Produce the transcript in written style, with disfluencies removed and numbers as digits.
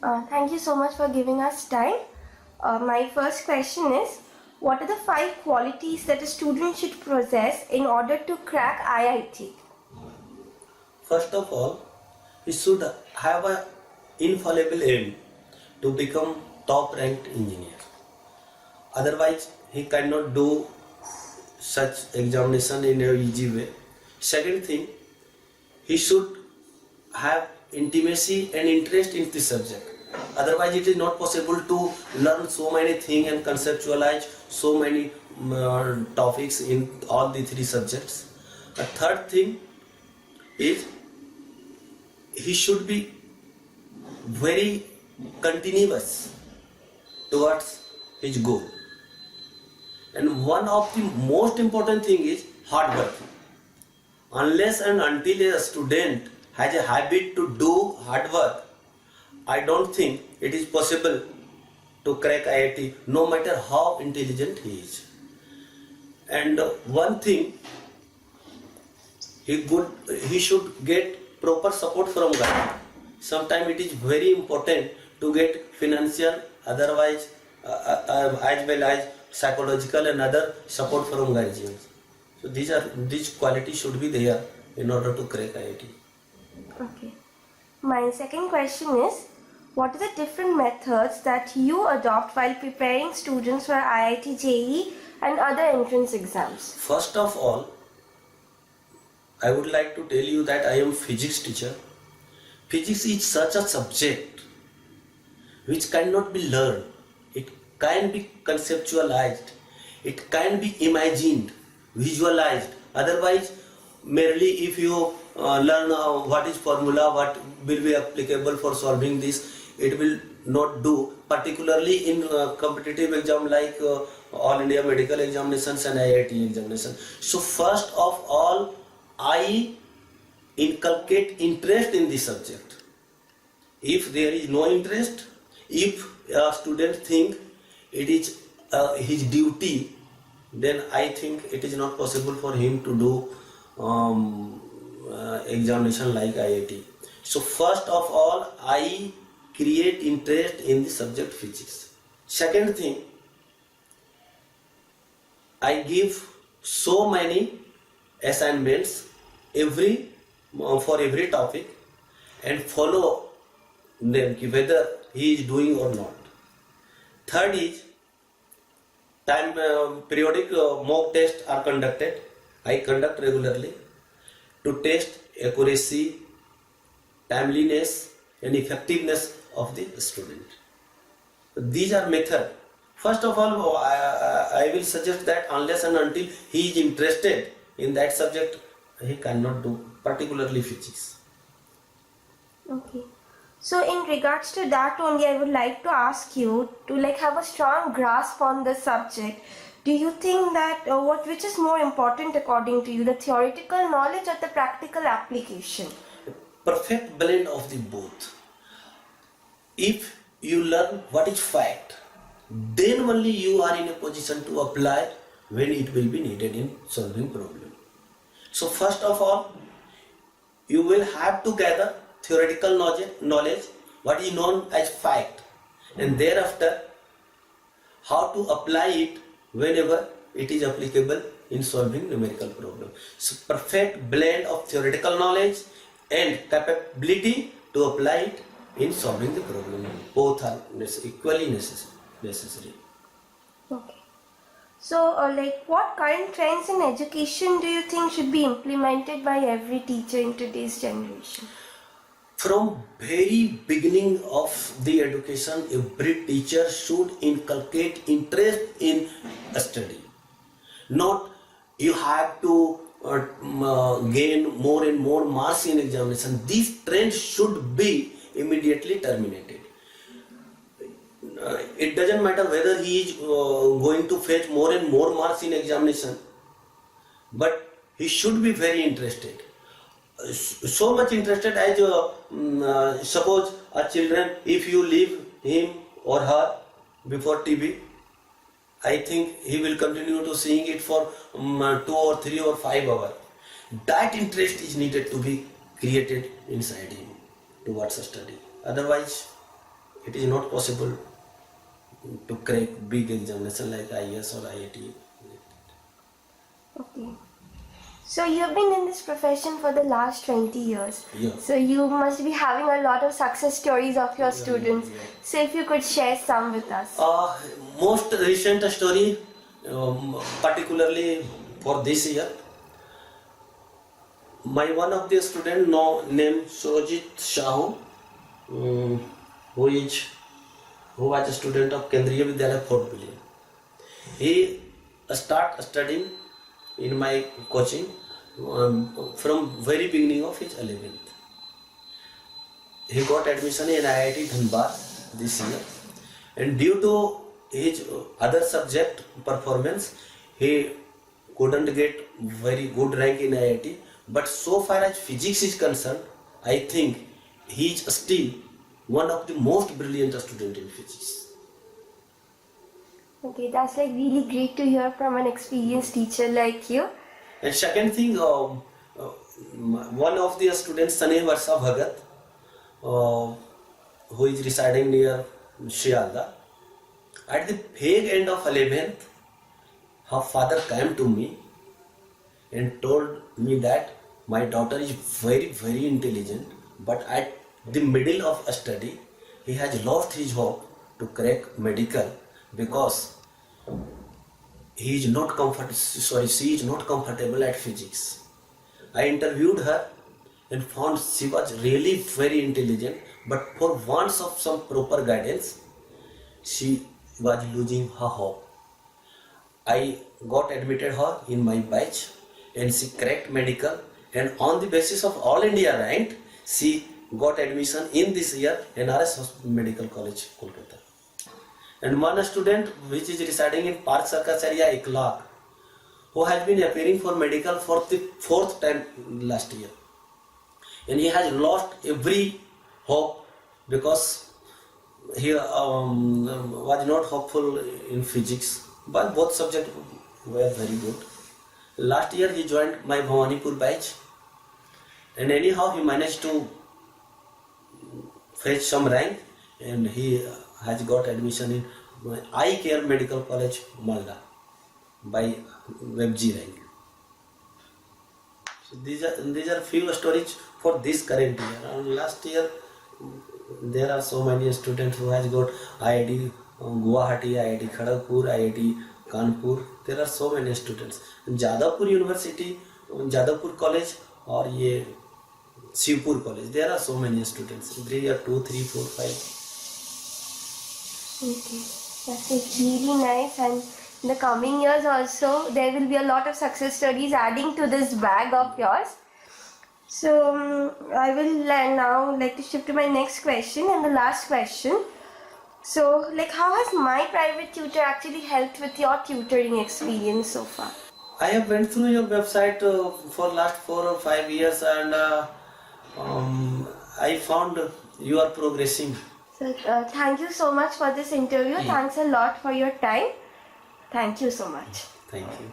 Thank you so much for giving us time. My first question is, what are the 5 qualities that a student should possess in order to crack IIT? First of all, he should have an infallible aim to become top ranked engineer. Otherwise, he cannot do such examination in a easy way. Second thing, he should have intimacy and interest in the subject. Otherwise, it is not possible to learn so many things and conceptualize so many topics in all the three subjects. The third thing is he should be very continuous towards his goal. And one of the most important thing is hard work. Unless and until a student has a habit to do hard work, I don't think it is possible to crack IIT no matter how intelligent he is. And one thing, he should get proper support from God. Sometimes it is very important to get financial, otherwise as well as psychological and other support from guardians. So these qualities should be there in order to crack IIT. Okay. My second question is, what are the different methods that you adopt while preparing students for IIT JEE and other entrance exams? First of all, I would like to tell you that I am physics teacher. Physics is such a subject which cannot be learned. It can be conceptualized. It can be imagined, visualized. Otherwise, merely if you learn what is formula, what will be applicable for solving this, it will not do. Particularly in competitive exam like All India Medical Examinations and IIT examination. So first of all, I inculcate interest in the subject. If there is no interest, if a student think it is his duty, then I think it is not possible for him to do examination like IIT. So first of all, I create interest in the subject physics. Second thing, I give so many assignments for every topic and follow them whether he is doing or not. Third is periodic mock tests are conducted. I conduct regularly to test accuracy, timeliness and effectiveness of the student. These are methods. First of all, I will suggest that unless and until he is interested in that subject, he cannot do, particularly physics. Okay. So in regards to that only, I would like to ask you to have a strong grasp on the subject. Do you think that which is more important according to you, the theoretical knowledge or the practical application? Perfect blend of the both. If you learn what is fact, then only you are in a position to apply when it will be needed in solving problem. So first of all, you will have to gather theoretical knowledge, what is known as fact, and thereafter how to apply it whenever it is applicable in solving numerical problem. So perfect blend of theoretical knowledge and capability to apply it in solving the problem. Both are equally necessary. Okay. So what current trends in education do you think should be implemented by every teacher in today's generation? From very beginning of the education, every teacher should inculcate interest in study. Not you have to gain more and more marks in examination. This trend should be immediately terminated. It doesn't matter whether he is going to fetch more and more marks in examination, but he should be very interested. So much interested as suppose a children, if you leave him or her before TV, I think he will continue to seeing it for 2 or 3 or 5 hours. That interest is needed to be created inside him towards a study. Otherwise, it is not possible to crack big examination like IAS or IIT. Okay. So you've been in this profession for the last 20 years. Yeah. So you must be having a lot of success stories of your students. yeah. So if you could share some with us. Most recent story, particularly for this year, my one of the student named Surajit Shahu, who was a student of Kendriya Vidyalaya Fort William. He start studying in my coaching from very beginning of his 11th. He got admission in IIT Dhanbad this year, and due to his other subject performance, he couldn't get very good rank in IIT. But so far as physics is concerned, I think he is still one of the most brilliant student in physics. Okay, that's like really great to hear from an experienced teacher like you. And second thing, one of the students, Saneh Varsha Bhagat, who is residing near Shialda, at the vague end of 11th, her father came to me and told me that my daughter is very, very intelligent, but at the middle of a study, he has lost his hope to crack medical because she is not comfortable at physics. I interviewed her and found she was really very intelligent, but for want of some proper guidance, she was losing her hope. I got admitted her in my batch and she cracked medical, and on the basis of All India rank, she got admission in this year NRS Medical College, Kolkata. And one student which is residing in Park Circus area, Ikhlaq, who has been appearing for medical for the 4th time last year. And he has lost every hope because he was not hopeful in physics, but both subjects were very good. Last year he joined my Bhawanipur batch, and anyhow he managed to fetch some rank, and he has got admission in Eye Care Medical College, Malda, by WebG rank. So these are few stories for this current year. And last year there are so many students who has got IIT Guwahati, IIT Kharagpur, IIT Kanpur. There are so many students. Jadavpur University, Jadavpur College, or ये Shivpur College. There are so many students. 3 or 2, 3, 4, 5. Okay, that's like really nice, and in the coming years also there will be a lot of success stories adding to this bag of yours. So I will now like to shift to my next question and the last question. So like how has my private tutor actually helped with your tutoring experience so far? I have went through your website for last 4 or 5 years, and I found you are progressing. So thank you so much for this interview. Thanks a lot for your time. Thank you so much. Thank you.